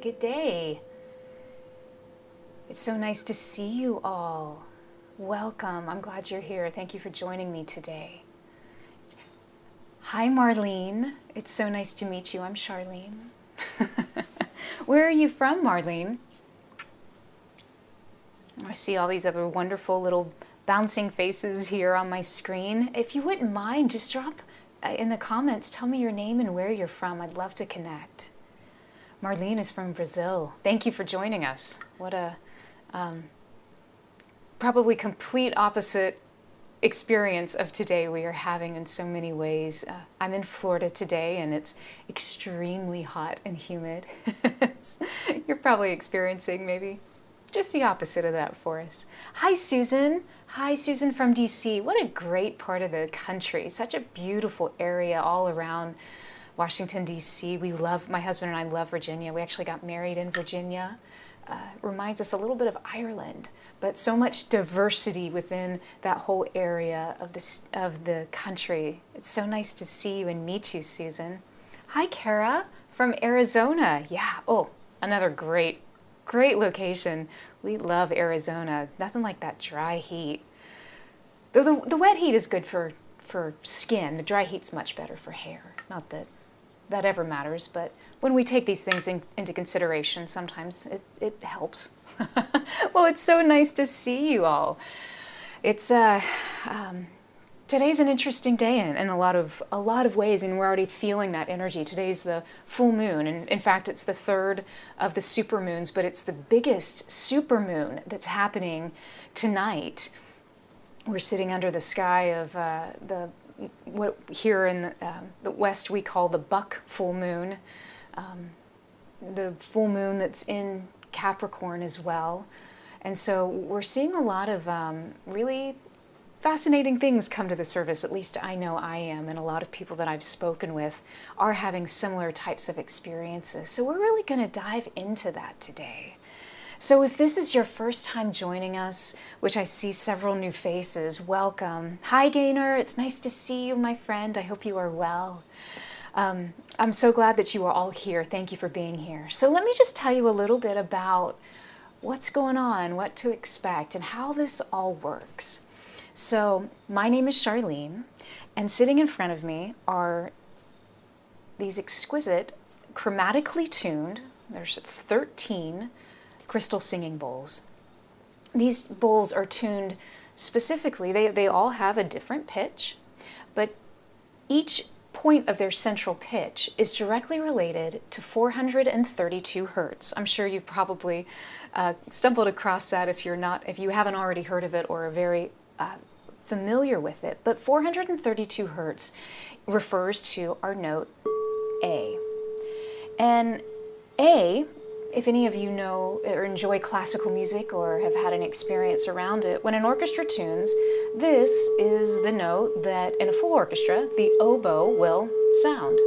good day. It's so nice to see you all. Welcome. I'm glad you're here. Thank you for joining me today. Hi, Marlene. It's so nice to meet you. I'm Charlene. Where are you from, Marlene? I see all these other wonderful little bouncing faces here on my screen. If you wouldn't mind, just drop in the comments, tell me your name and where you're from. I'd love to connect. Marlene is from Brazil. Thank you for joining us. What a probably complete opposite experience of today we are having in so many ways. I'm in Florida today and it's extremely hot and humid. You're probably experiencing maybe just the opposite of that for us. Hi, Susan. Hi, Susan from DC. What a great part of the country. Such a beautiful area all around Washington, DC. We love, my husband and I love Virginia. We actually got married in Virginia. Reminds us a little bit of Ireland, but so much diversity within that whole area of the country. It's so nice to see you and meet you, Susan. Hi, Kara from Arizona. Yeah, oh, another great location. We love Arizona. Nothing like that dry heat. Though the wet heat is good for skin, the dry heat's much better for hair. Not that that ever matters, but when we take these things into consideration, sometimes it helps. Well, it's so nice to see you all. It's today's an interesting day in a lot of ways, and we're already feeling that energy. Today's the full moon, and in fact, it's the third of the supermoons, but it's the biggest supermoon that's happening tonight. We're sitting under the sky of what here in the West we call the buck full moon, the full moon that's in Capricorn as well. And so we're seeing a lot of really fascinating things come to the surface. At least I know I am, and a lot of people that I've spoken with are having similar types of experiences. So we're really going to dive into that today. So if this is your first time joining us, which I see several new faces, welcome. Hi, Gaynor. It's nice to see you, my friend. I hope you are well. I'm so glad that you are all here. Thank you for being here. So let me just tell you a little bit about what's going on, what to expect, and how this all works. So my name is Charlene, and sitting in front of me are these exquisite, chromatically tuned, there's 13 crystal singing bowls. These bowls are tuned specifically, they all have a different pitch, but each point of their central pitch is directly related to 432 Hertz. I'm sure you've probably stumbled across that if you haven't already heard of it or are very familiar with it. But 432 Hertz refers to our note A. And A, if any of you know or enjoy classical music or have had an experience around it, when an orchestra tunes, this is the note that in a full orchestra, the oboe will sound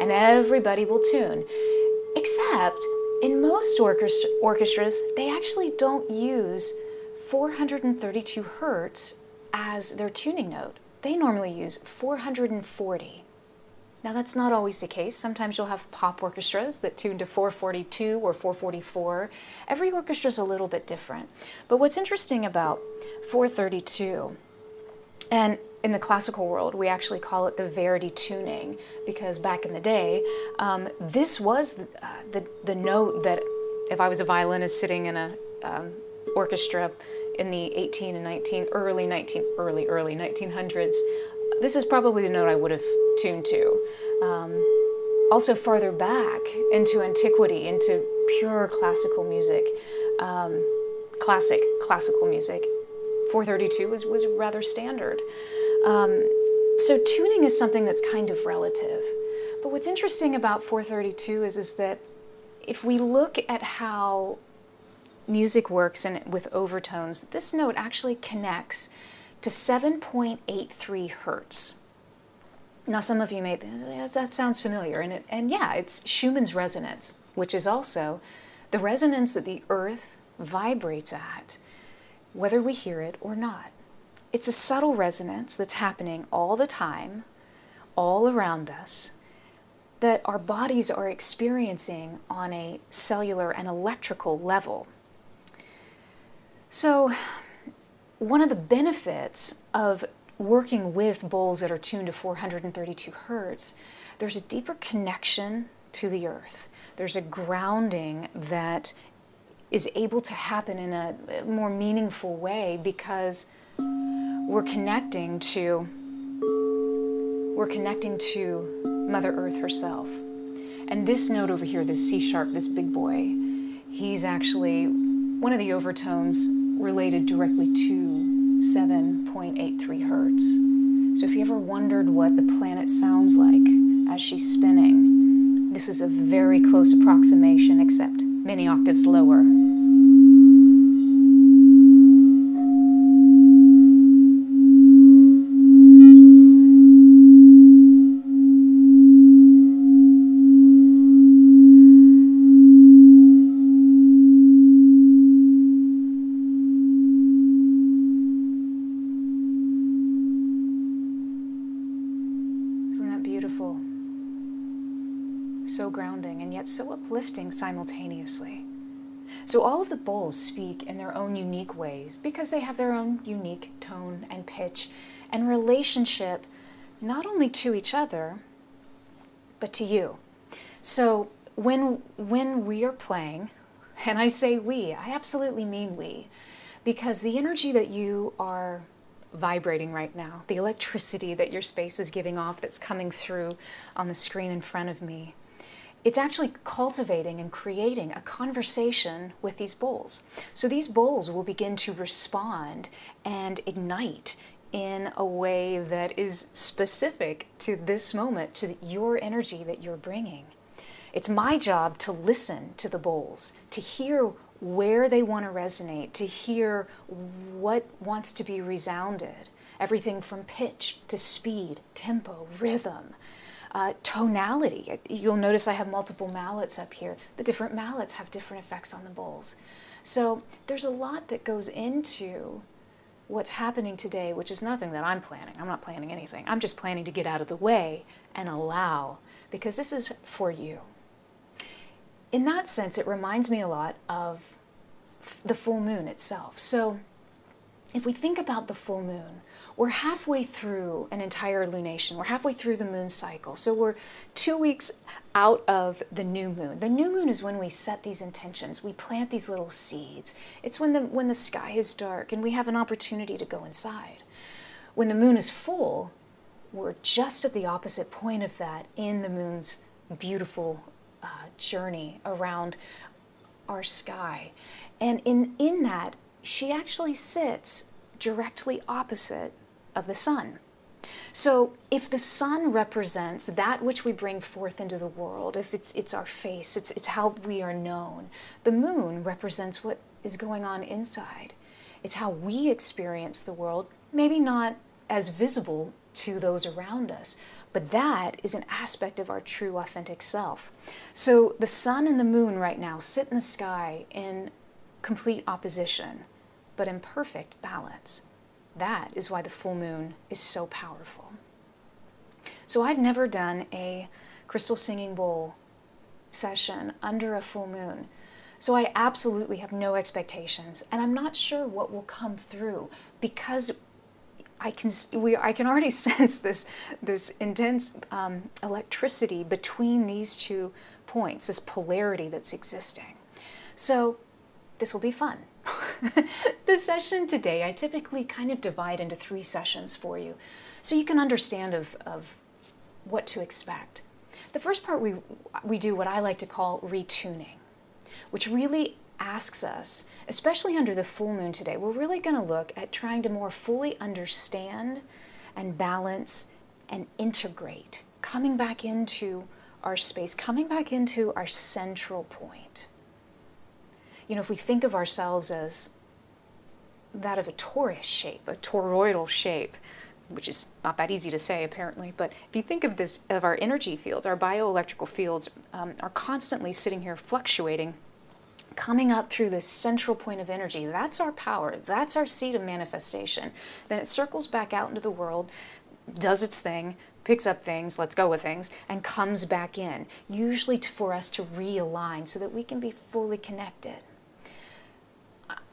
and everybody will tune. Except in most orchestras, they actually don't use 432 Hertz as their tuning note. They normally use 440. Now that's not always the case. Sometimes you'll have pop orchestras that tune to 442 or 444. Every orchestra is a little bit different. But what's interesting about 432, and in the classical world we actually call it the Verdi tuning, because back in the day, this was the note that if I was a violinist sitting in a orchestra in the early 1900s, this is probably the note I would have tuned to. Also farther back into antiquity, into pure classical music, classical music, 432 was rather standard. So tuning is something that's kind of relative. But what's interesting about 432 is that if we look at how music works and with overtones, this note actually connects to 7.83 Hertz. Now some of you may think, that sounds familiar, and yeah, it's Schumann's resonance, which is also the resonance that the earth vibrates at, whether we hear it or not. It's a subtle resonance that's happening all the time, all around us, that our bodies are experiencing on a cellular and electrical level. So one of the benefits of working with bowls that are tuned to 432 hertz, there's a deeper connection to the earth. There's a grounding that is able to happen in a more meaningful way because we're connecting to Mother Earth herself. And this note over here, this C sharp, this big boy, he's actually one of the overtones related directly to 7.83 hertz. So if you ever wondered what the planet sounds like as she's spinning, this is a very close approximation, except many octaves lower. Beautiful, so grounding, and yet so uplifting simultaneously. So all of the bowls speak in their own unique ways because they have their own unique tone and pitch and relationship, not only to each other, but to you. So when we are playing, and I say we, I absolutely mean we, because the energy that you are vibrating right now, the electricity that your space is giving off that's coming through on the screen in front of me, it's actually cultivating and creating a conversation with these bowls. So these bowls will begin to respond and ignite in a way that is specific to this moment, to your energy that you're bringing. It's my job to listen to the bowls, to hear where they want to resonate, to hear what wants to be resounded. Everything from pitch to speed, tempo, rhythm, tonality. You'll notice I have multiple mallets up here. The different mallets have different effects on the bowls. So there's a lot that goes into what's happening today, which is nothing that I'm planning. I'm not planning anything. I'm just planning to get out of the way and allow, because this is for you. In that sense, it reminds me a lot of the full moon itself. So if we think about the full moon, we're halfway through an entire lunation. We're halfway through the moon cycle. So we're 2 weeks out of the new moon. The new moon is when we set these intentions. We plant these little seeds. It's when the sky is dark and we have an opportunity to go inside. When the moon is full, we're just at the opposite point of that in the moon's beautiful journey around our sky. And in that, she actually sits directly opposite of the sun. So if the sun represents that which we bring forth into the world, if it's our face, it's how we are known, the moon represents what is going on inside. It's how we experience the world, maybe not as visible to those around us, but that is an aspect of our true authentic self. So the sun and the moon right now sit in the sky in complete opposition, but in perfect balance. That is why the full moon is so powerful. So I've never done a crystal singing bowl session under a full moon. So I absolutely have no expectations, and I'm not sure what will come through because I can already sense this intense electricity between these 2 points, this polarity that's existing. So this will be fun. The session today, I typically kind of divide into 3 sessions for you, so you can understand of what to expect. The first part we do what I like to call retuning, which really asks us, especially under the full moon today, we're really going to look at trying to more fully understand and balance and integrate, coming back into our space, coming back into our central point. You know, if we think of ourselves as that of a torus shape, a toroidal shape, which is not that easy to say apparently, but if you think of this, of our energy fields, our bioelectrical fields are constantly sitting here fluctuating, coming up through this central point of energy. That's our power. That's our seat of manifestation. Then it circles back out into the world, does its thing, picks up things, lets go of things, and comes back in, usually for us to realign so that we can be fully connected.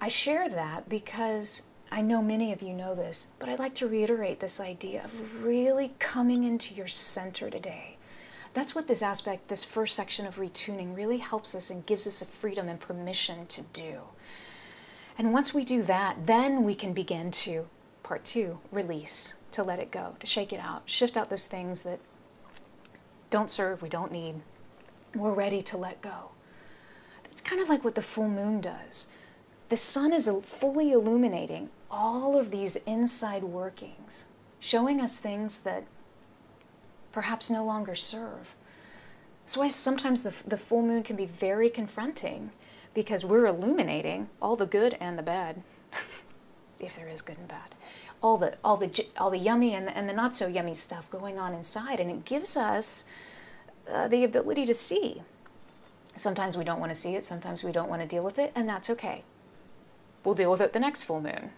I share that because I know many of you know this, but I'd like to reiterate this idea of really coming into your center today. That's what this first section of retuning really helps us and gives us a freedom and permission to do. And once we do that, then we can begin to, part 2, release, to let it go, to shake it out, shift out those things that don't serve, we don't need. We're ready to let go. That's kind of like what the full moon does. The sun is fully illuminating all of these inside workings, showing us things that perhaps no longer serve. That's why sometimes the full moon can be very confronting, because we're illuminating all the good and the bad, if there is good and bad, all the yummy and the not so yummy stuff going on inside, and it gives us the ability to see. Sometimes we don't want to see it, sometimes we don't want to deal with it, and that's okay. We'll deal with it the next full moon,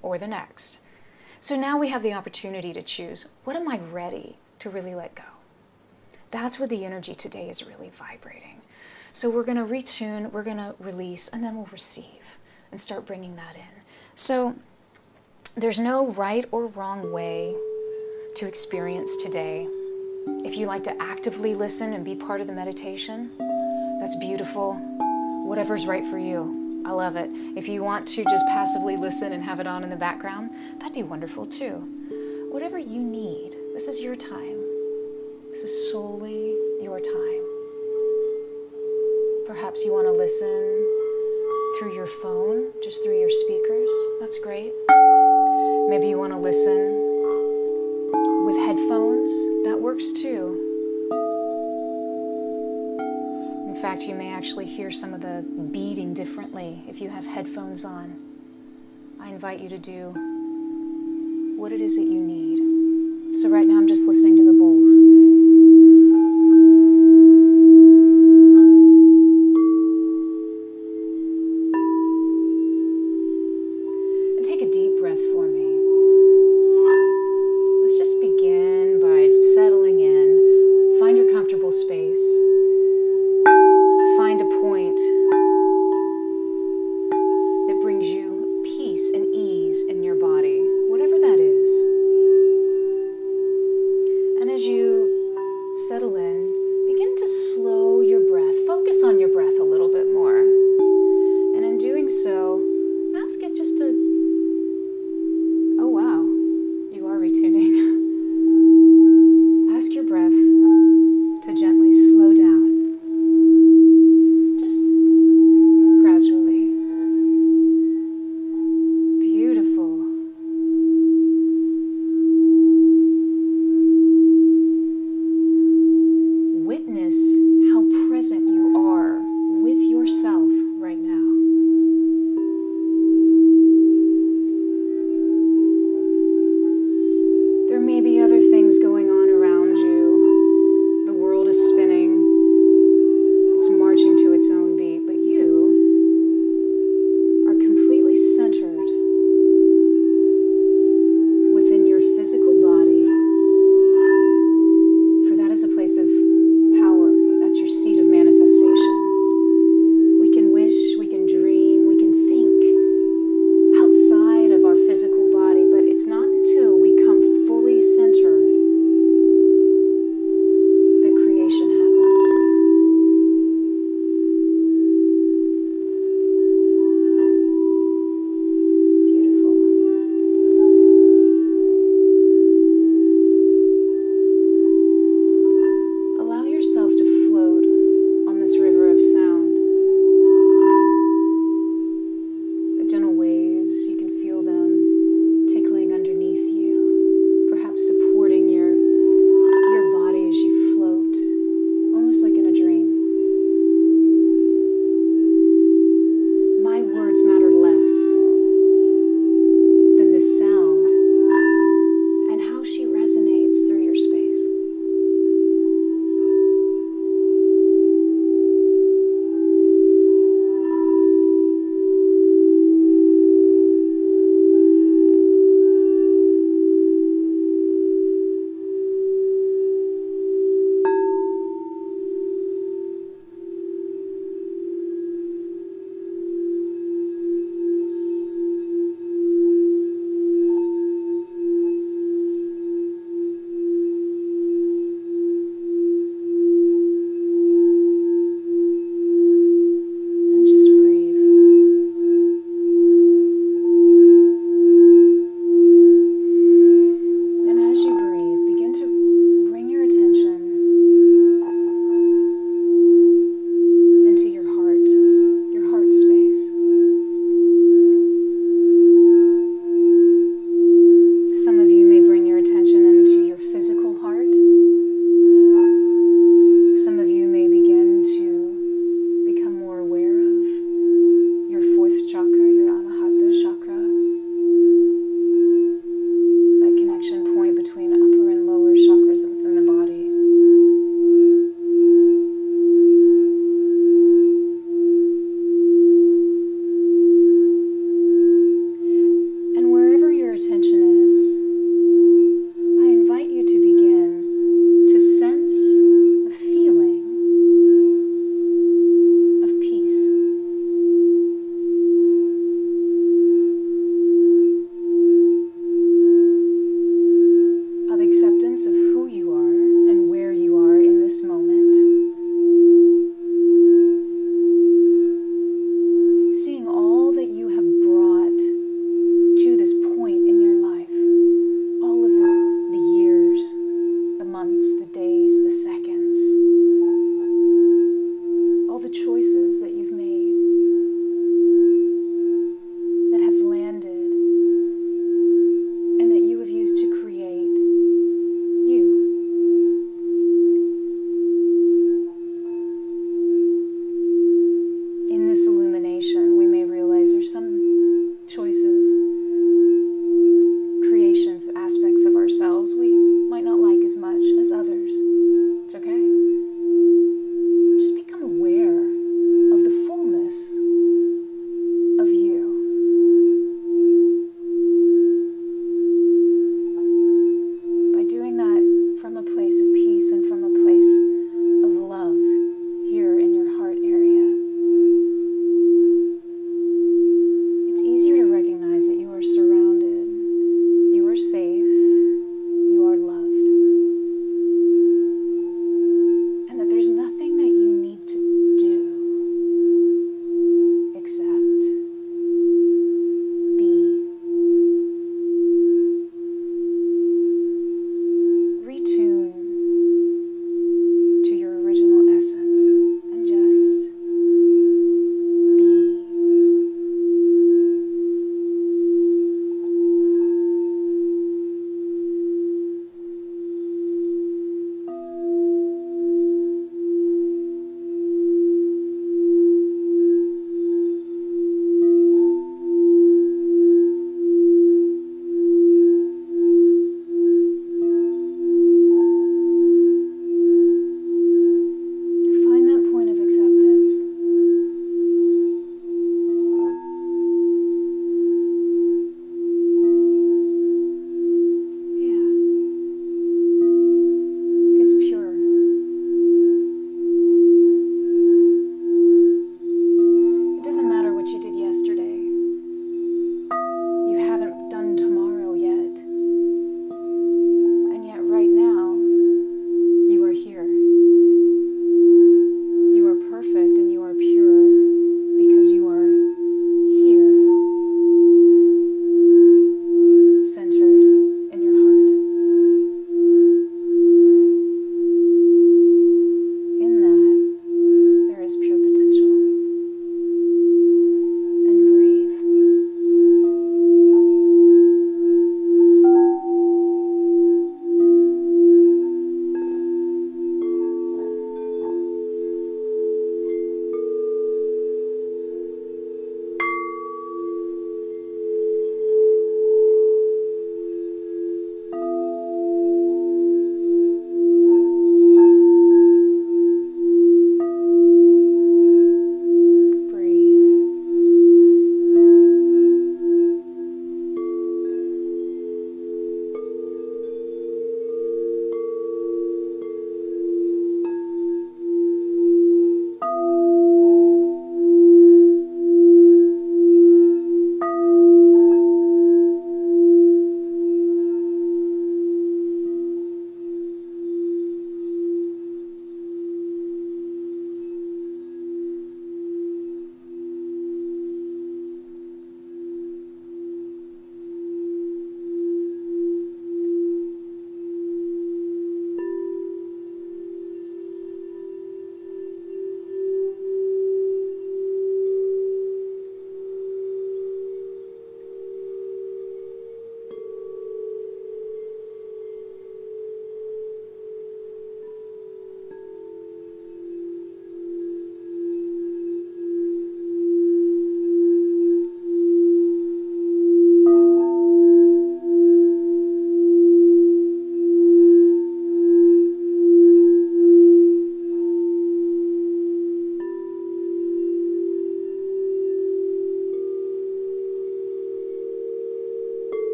or the next. So now we have the opportunity to choose, what am I ready to really let go? That's where the energy today is really vibrating. So we're going to retune, we're going to release, and then we'll receive and start bringing that in. So there's no right or wrong way to experience today. If you like to actively listen and be part of the meditation, that's beautiful. Whatever's right for you, I love it. If you want to just passively listen and have it on in the background, that'd be wonderful too. Whatever you need, this is your time. This is solely your time. Perhaps you want to listen through your phone, just through your speakers. That's great. Maybe you want to listen with headphones. That works too. In fact, you may actually hear some of the beating differently if you have headphones on. I invite you to do what it is that you need. So right now I'm just listening to the bowls.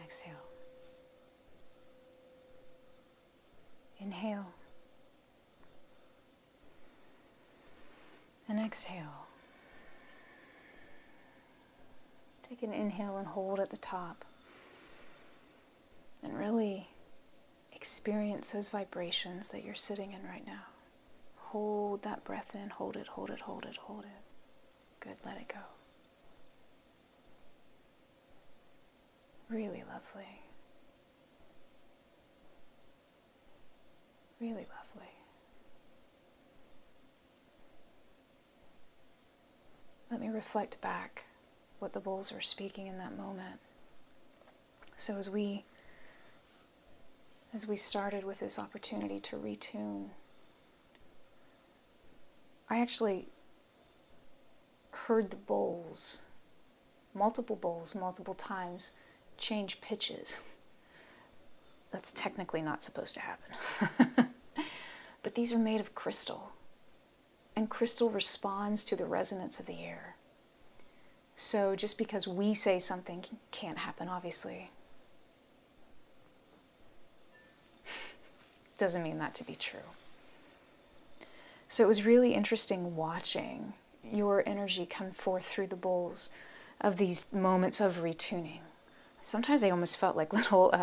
exhale. Inhale. And exhale. Take an inhale and hold at the top. And really experience those vibrations that you're sitting in right now. Hold that breath in. Hold it, hold it, hold it, hold it. Good, let it go. Really lovely. Really lovely. Let me reflect back what the bowls were speaking in that moment. So as we started with this opportunity to retune, I actually heard the bowls, multiple times, change pitches. That's technically not supposed to happen. But these are made of crystal. And crystal responds to the resonance of the air. So just because we say something can't happen, obviously, doesn't mean that to be true. So it was really interesting watching your energy come forth through the bowls of these moments of retuning. Sometimes they almost felt like little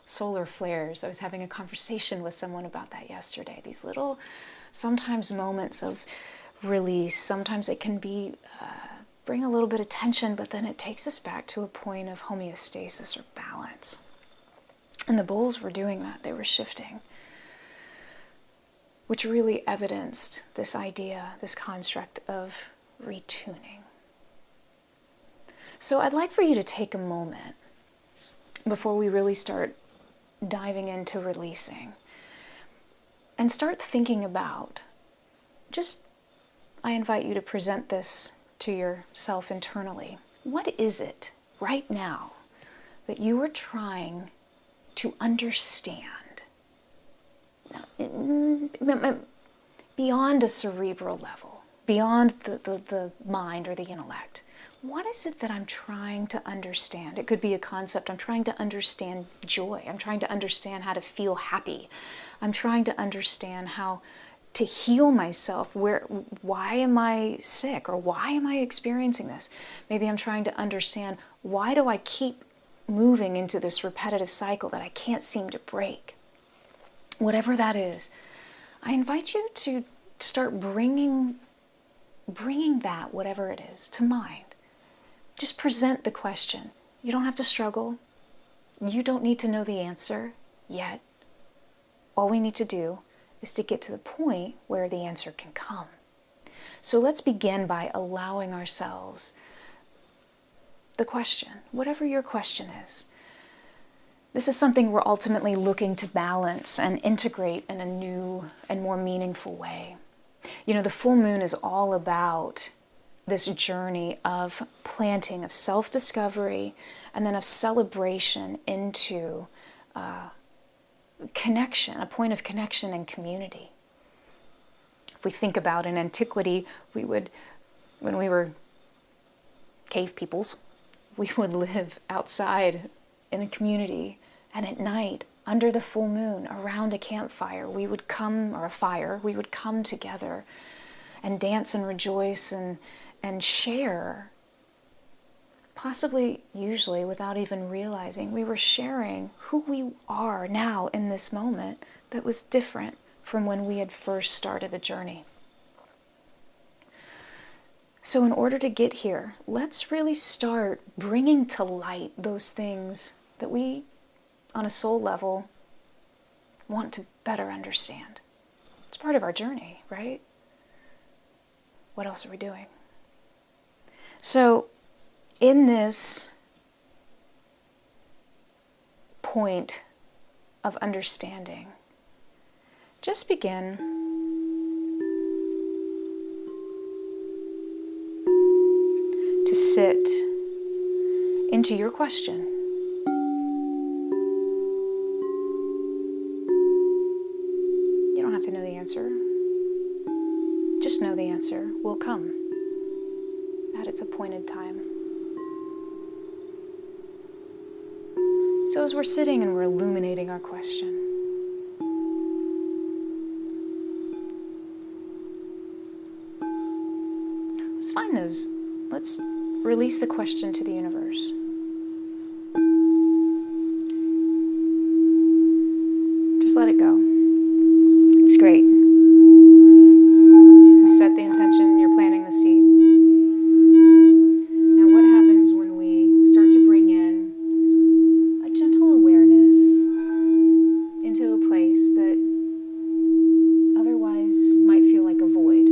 solar flares. I was having a conversation with someone about that yesterday. These little, sometimes moments of release. Sometimes it can be bring a little bit of tension, but then it takes us back to a point of homeostasis or balance. And the bowls were doing that. They were shifting, which really evidenced this idea, this construct of retuning. So I'd like for you to take a moment before we really start diving into releasing and start thinking about, I invite you to present this to yourself internally. What is it right now that you are trying to understand? Now, beyond a cerebral level, beyond the mind or the intellect. What is it that I'm trying to understand? It could be a concept. I'm trying to understand joy. I'm trying to understand how to feel happy. I'm trying to understand how to heal myself. Why am I sick? Or why am I experiencing this? Maybe I'm trying to understand, why do I keep moving into this repetitive cycle that I can't seem to break? Whatever that is, I invite you to start bringing that, whatever it is, to mind. Just present the question. You don't have to struggle. You don't need to know the answer yet. All we need to do is to get to the point where the answer can come. So let's begin by allowing ourselves the question, whatever your question is. This is something we're ultimately looking to balance and integrate in a new and more meaningful way. You know, the full moon is all about this journey of planting, of self-discovery, and then of celebration into connection, a point of connection and community. If we think about in antiquity, when we were cave peoples, we would live outside in a community, and at night, under the full moon, around a campfire, we would come together and dance and rejoice and share, possibly usually without even realizing, we were sharing who we are now in this moment that was different from when we had first started the journey. So in order to get here, let's really start bringing to light those things that we, on a soul level, want to better understand. It's part of our journey, right? What else are we doing? So, in this point of understanding, just begin to sit into your question. You don't have to know the answer. Just know the answer will come at its appointed time. So as we're sitting and we're illuminating our question, let's find those. Let's release the question to the universe. Just let it go. It's great. You set the intention, you're planting the seed. Now what happens when we start to bring in a gentle awareness into a place that otherwise might feel like a void?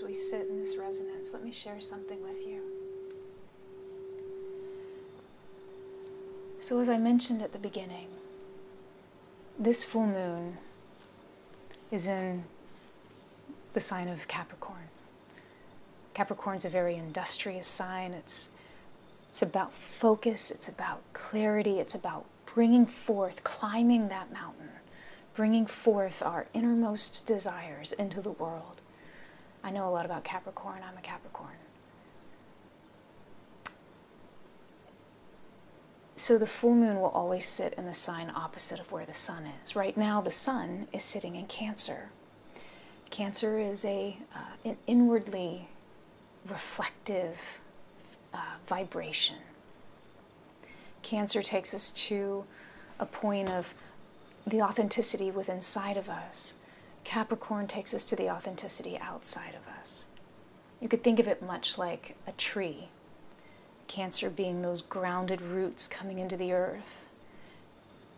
we sit in this resonance, let me share something with you. So as I mentioned at the beginning, this full moon is in the sign of Capricorn. Capricorn's a very industrious sign. It's about focus, it's about clarity, it's about bringing forth, climbing that mountain, bringing forth our innermost desires into the world. I know a lot about Capricorn. I'm a Capricorn. So the full moon will always sit in the sign opposite of where the sun is. Right now, the sun is sitting in Cancer. Cancer is an inwardly reflective vibration. Cancer takes us to a point of the authenticity within inside of us. Capricorn takes us to the authenticity outside of us. You could think of it much like a tree. Cancer being those grounded roots coming into the earth,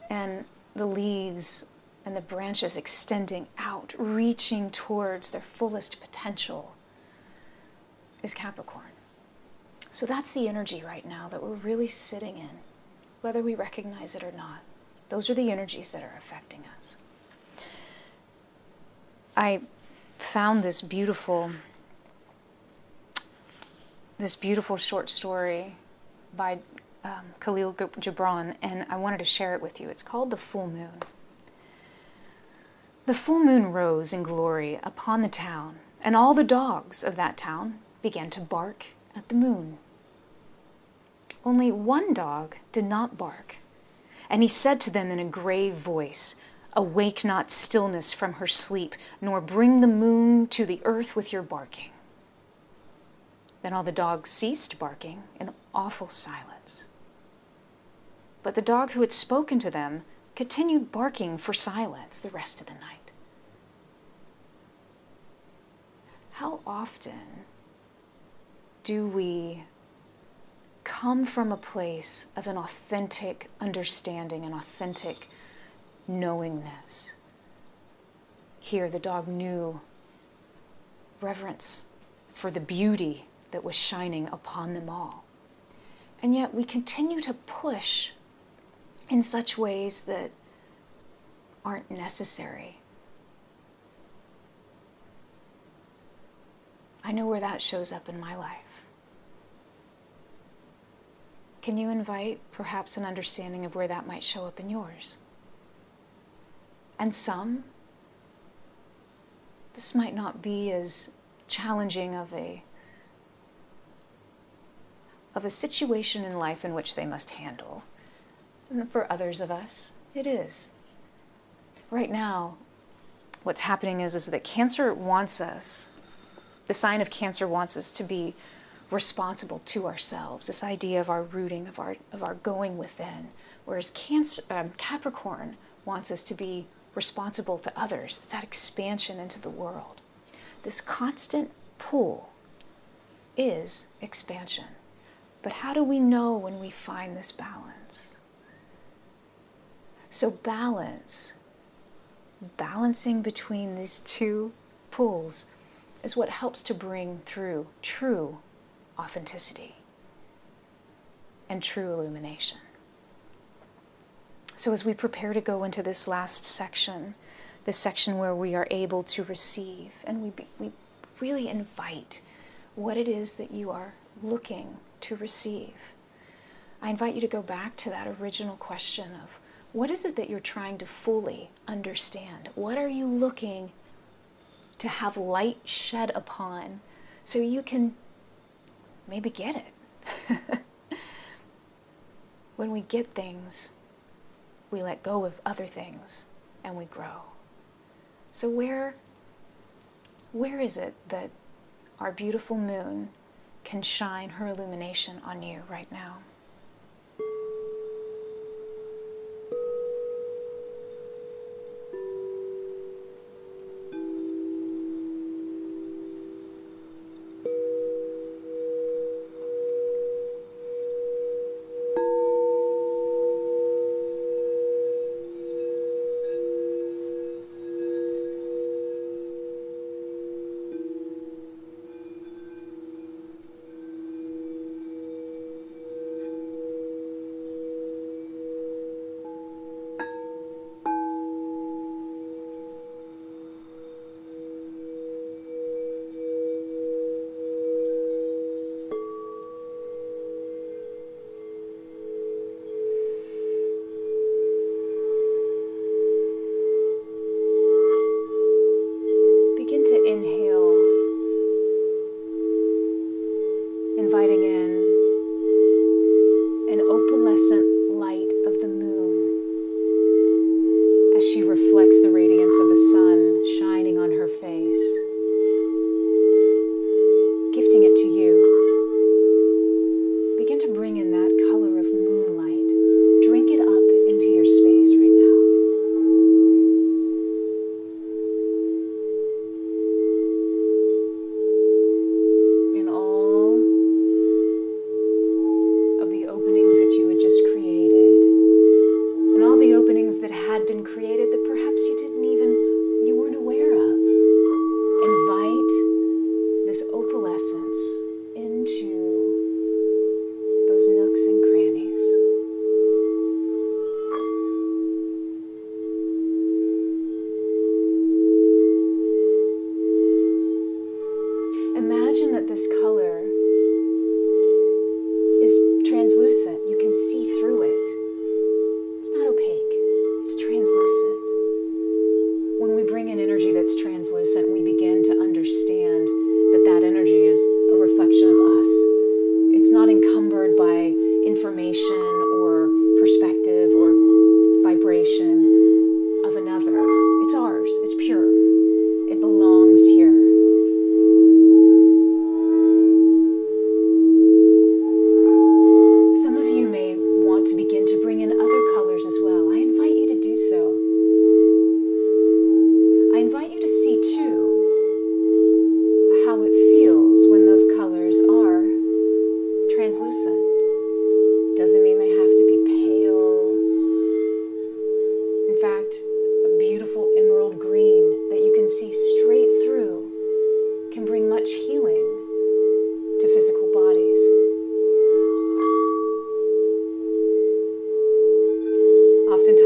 and the leaves and the branches extending out, reaching towards their fullest potential, is Capricorn. So that's the energy right now that we're really sitting in, whether we recognize it or not. Those are the energies that are affecting us. I found this beautiful short story by Khalil Gibran, and I wanted to share it with you. It's called The Full Moon. The full moon rose in glory upon the town, and all the dogs of that town began to bark at the moon. Only one dog did not bark, and he said to them in a grave voice, "Awake not stillness from her sleep, nor bring the moon to the earth with your barking." Then all the dogs ceased barking in awful silence. But the dog who had spoken to them continued barking for silence the rest of the night. How often do we come from a place of an authentic understanding, an authentic knowingness? Here the dog knew reverence for the beauty that was shining upon them all. And yet we continue to push in such ways that aren't necessary. I know where that shows up in my life. Can you invite perhaps an understanding of where that might show up in yours? And some, this might not be as challenging of a situation in life in which they must handle. And for others of us, it is. Right now, what's happening is that Cancer wants us, the sign of Cancer wants us to be responsible to ourselves, this idea of our rooting, of our going within, whereas Capricorn wants us to be responsible to others. It's that expansion into the world. This constant pull is expansion. But how do we know when we find this balance? So balancing between these two pulls is what helps to bring through true authenticity and true illumination. So as we prepare to go into this last section, this section where we are able to receive, and we really invite what it is that you are looking to receive. I invite you to go back to that original question of, what is it that you're trying to fully understand? What are you looking to have light shed upon so you can maybe get it? When we get things, we let go of other things and we grow. So where is it that our beautiful moon can shine her illumination on you right now?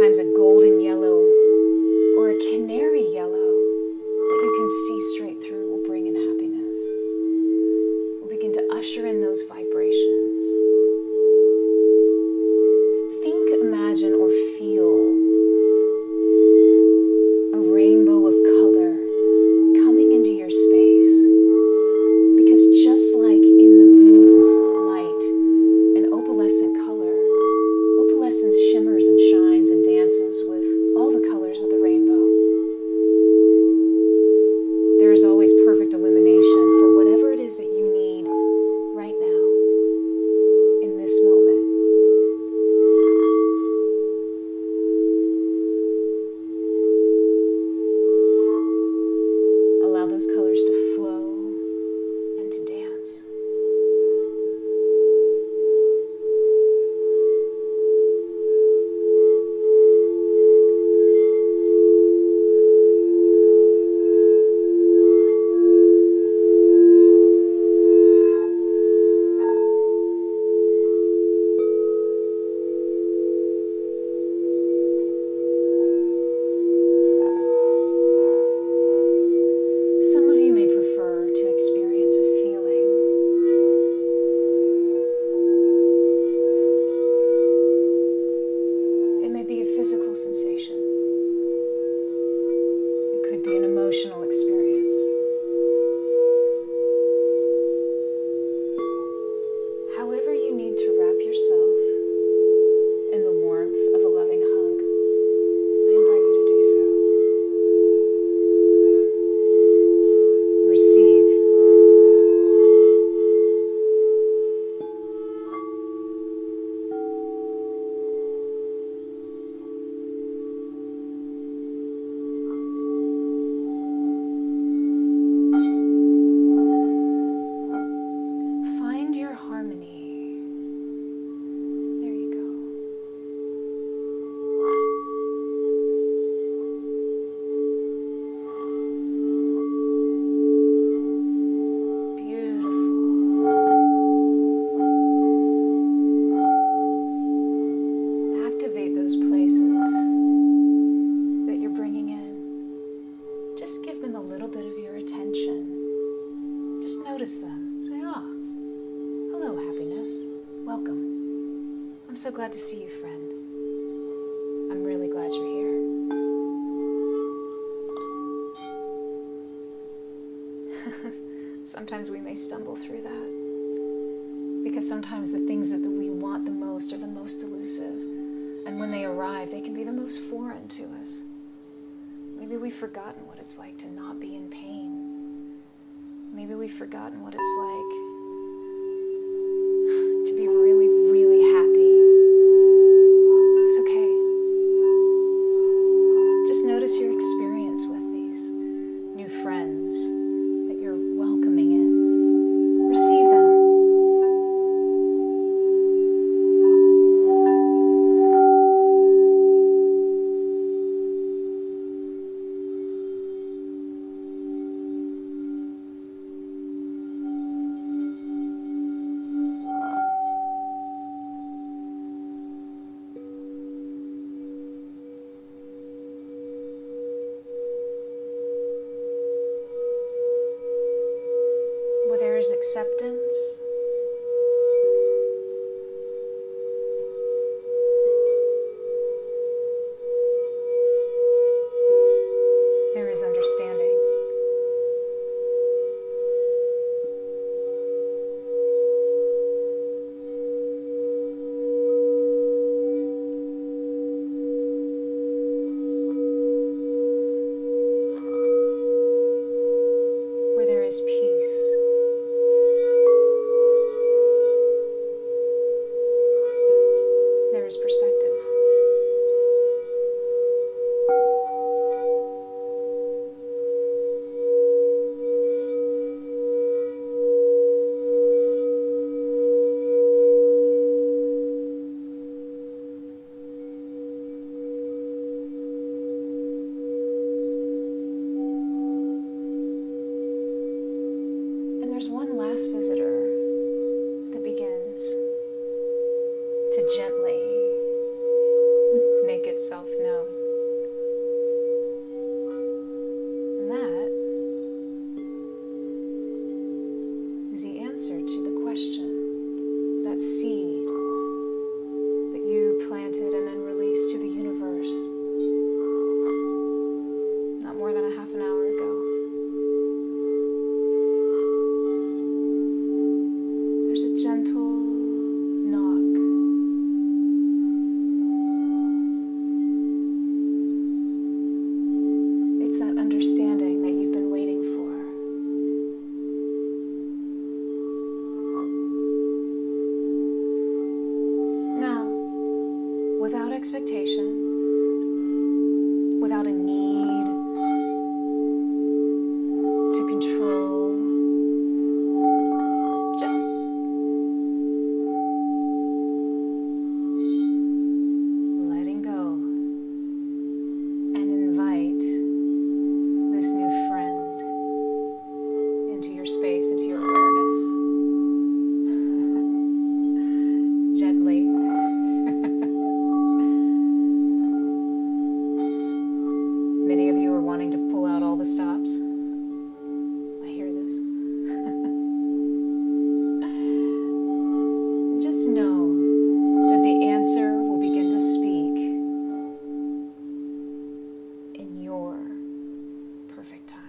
sometimes a golden yellow or a canary yellow that you can see straight through will bring in happiness. We'll begin to usher in those vibrations. Think, imagine, or feel a rainbow of color coming into your space. Because just like in the moon's light and opalescent color, opalescence shimmers and shines and dances with all the colors of the rainbow. There is always perfect illumination for whatever it is that you need right now, in this moment. Allow those colors to flow and to dance. Some of you may prefer to experience a feeling. It may be a physical sensation. It could be an emotional experience. However you need to wrap yourself in the warmth of a loving hug, I invite you to do so. Receive. Find your harmony. There you go. Activate those places that you're bringing in. Just give them a little bit of your attention. Just notice them. Say, hello, happiness. Welcome. I'm so glad to see you, friend. I'm really glad you're here. Sometimes we may stumble through that, because sometimes the things that we want the most are the most elusive. And when they arrive, they can be the most foreign to us. Maybe we've forgotten what it's like to not be in pain. Maybe we've forgotten what it's like to be really, really happy. It's okay. Just notice your experience with these new friends that you're welcoming in. Receive them. Where there is acceptance, there is understanding. Where there is peace. There is perspective. And there's one last visitor that begins to gently make itself without expectation, without a need to control, just letting go and invite this new friend into your space, into your awareness. Gently. Many of you are wanting to pull out all the stops. I hear this. Just know that the answer will begin to speak in your perfect time.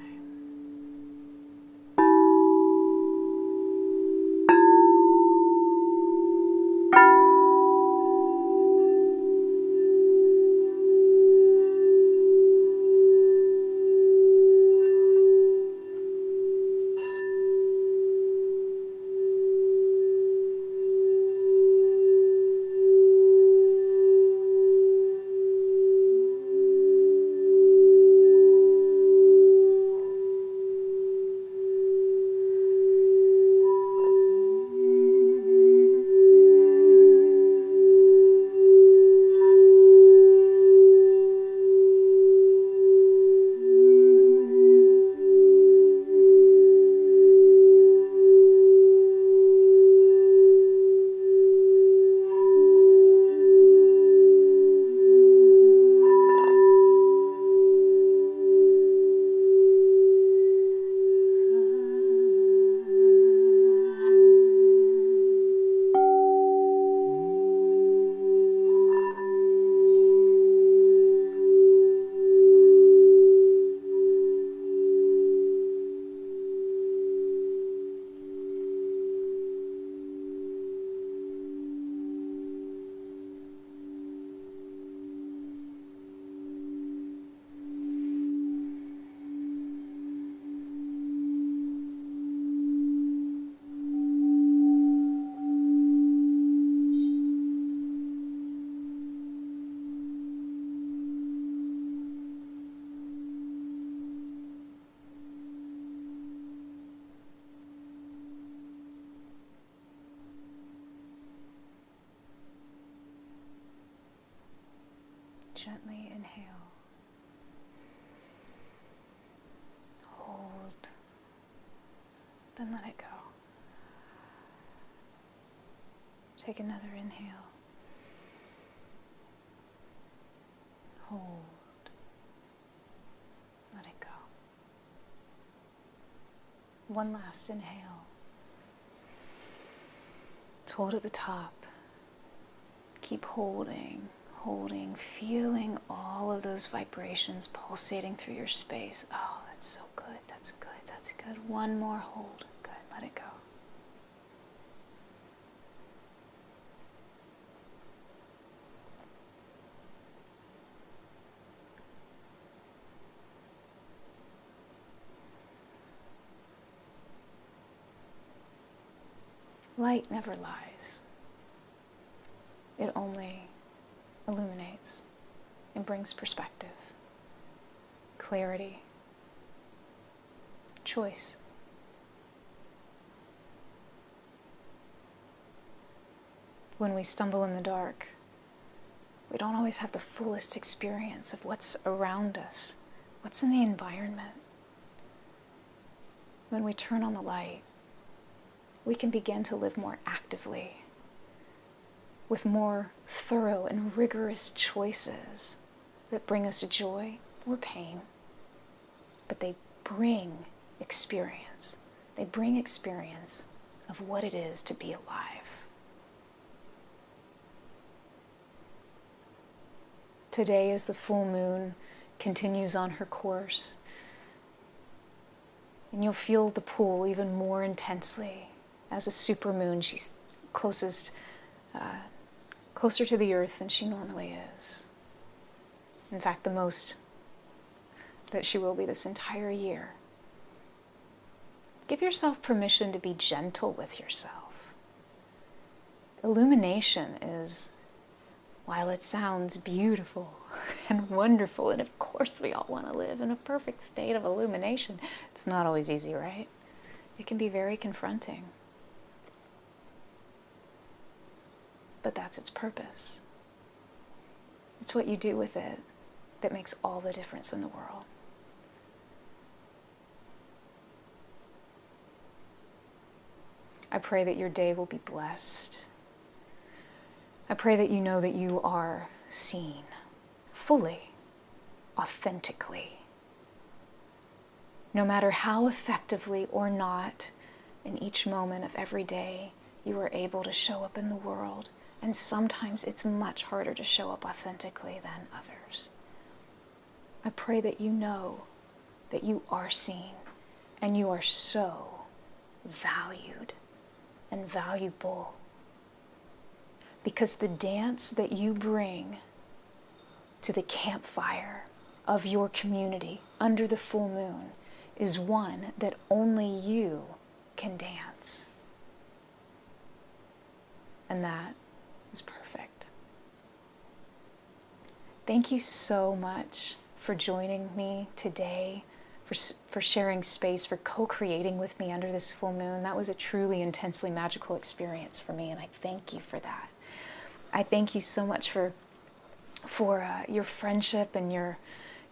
Gently inhale. Hold. Then let it go. Take another inhale. Hold. Let it go. One last inhale. Let's hold at the top. Keep holding. Holding, feeling all of those vibrations pulsating through your space. Oh, that's so good, that's good, that's good. One more hold. Good, let it go. Light never lies. It only illuminates and brings perspective, clarity, choice. When we stumble in the dark, we don't always have the fullest experience of what's around us, what's in the environment. When we turn on the light, we can begin to live more actively, with more thorough and rigorous choices that bring us joy or pain, but they bring experience. They bring experience of what it is to be alive. Today, as the full moon continues on her course, and you'll feel the pull even more intensely as a supermoon. She's closer to the earth than she normally is. In fact, the most that she will be this entire year. Give yourself permission to be gentle with yourself. Illumination is while it sounds beautiful and wonderful, and of course we all want to live in a perfect state of illumination, it's not always easy, right? It can be very confronting. But that's its purpose. It's what you do with it that makes all the difference in the world. I pray that your day will be blessed. I pray that you know that you are seen fully, authentically. No matter how effectively or not, in each moment of every day, you are able to show up in the world. And sometimes it's much harder to show up authentically than others. I pray that you know that you are seen and you are so valued and valuable. Because the dance that you bring to the campfire of your community under the full moon is one that only you can dance. And that is perfect. Thank you so much for joining me today, for sharing space, for co-creating with me under this full moon. That was a truly intensely magical experience for me, and I thank you for that. I thank you so much for your friendship and your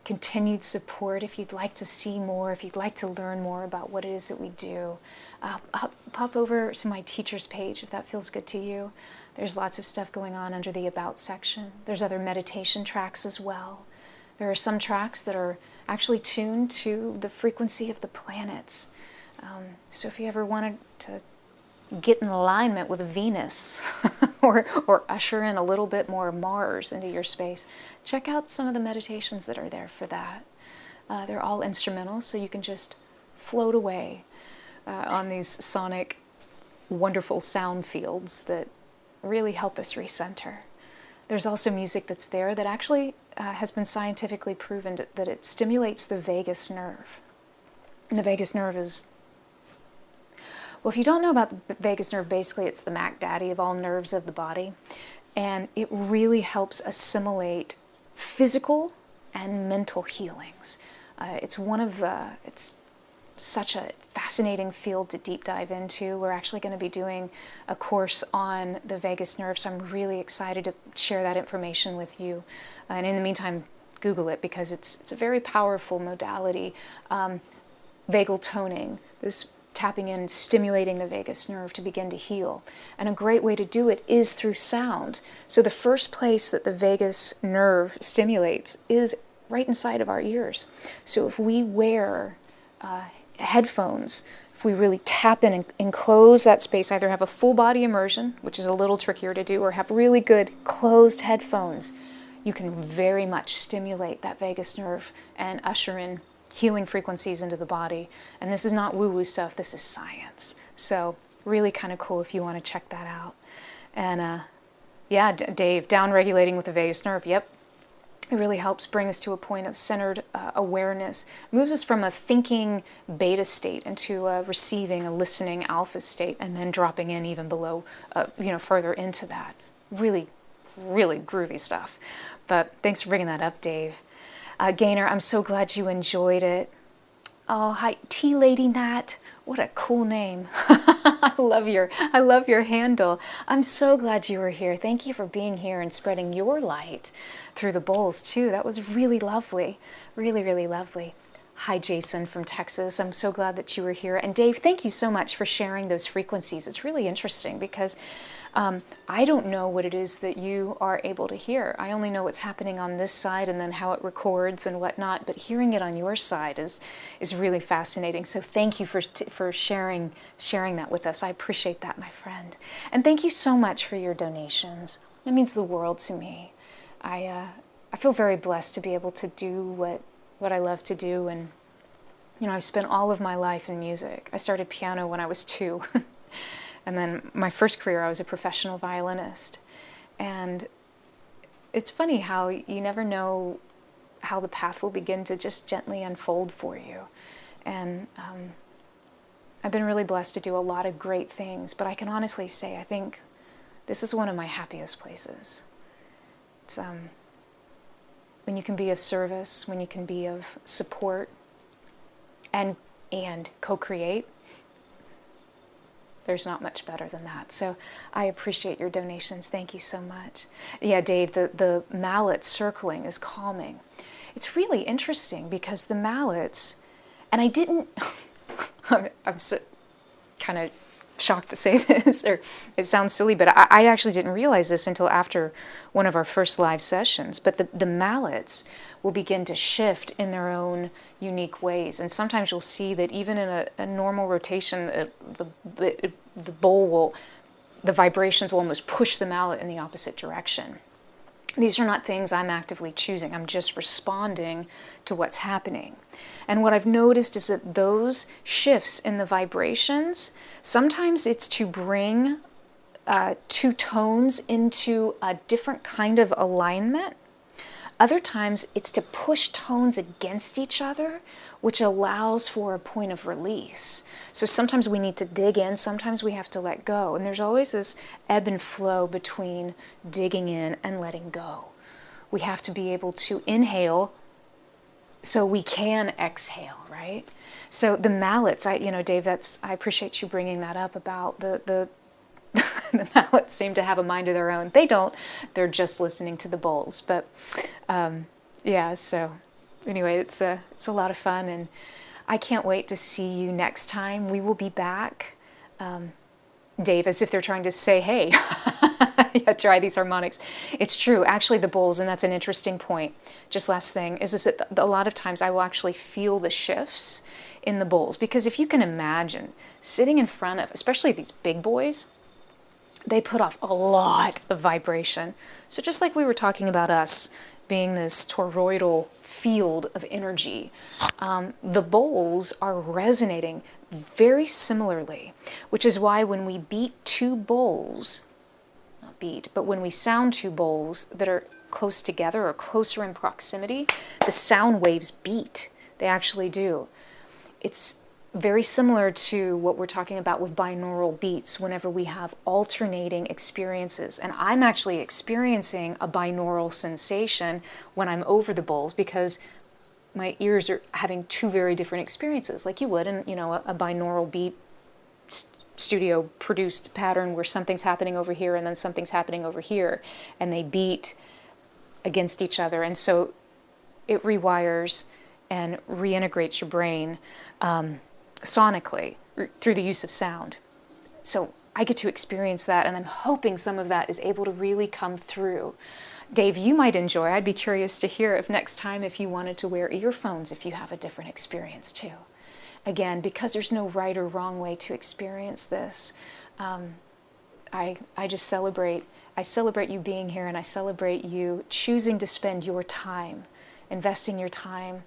continued support. If you'd like to see more, if you'd like to learn more about what it is that we do, pop over to my teacher's page if that feels good to you. There's lots of stuff going on under the About section. There's other meditation tracks as well. There are some tracks that are actually tuned to the frequency of the planets. So if you ever wanted to get in alignment with Venus or usher in a little bit more Mars into your space, check out some of the meditations that are there for that. They're all instrumental, so you can just float away on these sonic, wonderful sound fields that really help us recenter. There's also music that's there that actually has been scientifically proven that it stimulates the vagus nerve. And the vagus nerve is, well, if you don't know about the vagus nerve, basically it's the Mac Daddy of all nerves of the body. And it really helps assimilate physical and mental healings. It's such a fascinating field to deep dive into. We're actually going to be doing a course on the vagus nerve, so I'm really excited to share that information with you. And in the meantime, Google it, because it's a very powerful modality. Vagal toning, this tapping in, stimulating the vagus nerve to begin to heal. And a great way to do it is through sound. So the first place that the vagus nerve stimulates is right inside of our ears. So if we wear headphones, if we really tap in and enclose that space, either have a full body immersion, which is a little trickier to do, or have really good closed headphones, you can very much stimulate that vagus nerve and usher in healing frequencies into the body. And this is not woo-woo stuff, this is science. So really kind of cool if you want to check that out. And yeah, Dave, down-regulating with the vagus nerve, yep. It really helps bring us to a point of centered awareness, moves us from a thinking beta state into a receiving, a listening alpha state, and then dropping in even below, further into that. Really, really groovy stuff. But thanks for bringing that up, Dave. Gaynor, I'm so glad you enjoyed it. Oh, hi, Tea Lady Nat. What a cool name. I love your handle. I'm so glad you were here. Thank you for being here and spreading your light through the bowls too. That was really lovely. Really, really lovely. Hi, Jason from Texas. I'm so glad that you were here. And Dave, thank you so much for sharing those frequencies. It's really interesting because I don't know what it is that you are able to hear. I only know what's happening on this side and then how it records and whatnot, but hearing it on your side is really fascinating. So thank you for sharing that with us. I appreciate that, my friend. And thank you so much for your donations. That means the world to me. I feel very blessed to be able to do what I love to do, and I've spent all of my life in music. I started piano when I was 2. And then my first career, I was a professional violinist. And it's funny how you never know how the path will begin to just gently unfold for you. And I've been really blessed to do a lot of great things, but I can honestly say I think this is one of my happiest places. It's, when you can be of service, when you can be of support and co-create, there's not much better than that. So I appreciate your donations. Thank you so much. Yeah, Dave, the mallet circling is calming. It's really interesting because the mallets, and I didn't, I'm so kind of shocked to say this, or it sounds silly, but I actually didn't realize this until after one of our first live sessions. But the mallets will begin to shift in their own unique ways. And sometimes you'll see that even in a normal rotation, the bowl will, the vibrations will almost push the mallet in the opposite direction. These are not things I'm actively choosing. I'm just responding to what's happening. And what I've noticed is that those shifts in the vibrations, sometimes it's to bring two tones into a different kind of alignment. Other times it's to push tones against each other, which allows for a point of release. So sometimes we need to dig in, sometimes we have to let go. And there's always this ebb and flow between digging in and letting go. We have to be able to inhale so we can exhale, right? So the mallets, Dave, I appreciate you bringing that up about the the mallets seem to have a mind of their own. They don't. They're just listening to the bowls. But yeah, so anyway, it's a lot of fun, and I can't wait to see you next time. We will be back. Dave, as if they're trying to say, hey, yeah, try these harmonics. It's true. Actually, the bowls, and that's an interesting point. Just last thing, is that a lot of times I will actually feel the shifts in the bowls. Because if you can imagine sitting in front of, especially these big boys, they put off a lot of vibration. So just like we were talking about us being this toroidal field of energy, the bowls are resonating very similarly, which is why when we beat two bowls, not beat, but when we sound two bowls that are close together or closer in proximity, the sound waves beat. They actually do. It's very similar to what we're talking about with binaural beats whenever we have alternating experiences. And I'm actually experiencing a binaural sensation when I'm over the bowls because my ears are having two very different experiences, like you would in, a binaural beat studio produced pattern where something's happening over here and then something's happening over here, and they beat against each other. And so it rewires and reintegrates your brain sonically through the use of sound. So I get to experience that, and I'm hoping some of that is able to really come through. Dave, you might enjoy. I'd be curious to hear if next time if you wanted to wear earphones, if you have a different experience too. Again, because there's no right or wrong way to experience this, I just celebrate. I celebrate you being here, and I celebrate you choosing to spend your time, investing your time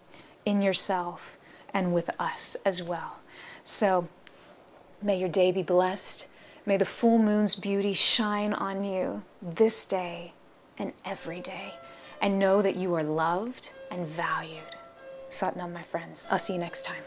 in yourself and with us as well. So may your day be blessed. May the full moon's beauty shine on you this day and every day. And know that you are loved and valued. Satnam, my friends. I'll see you next time.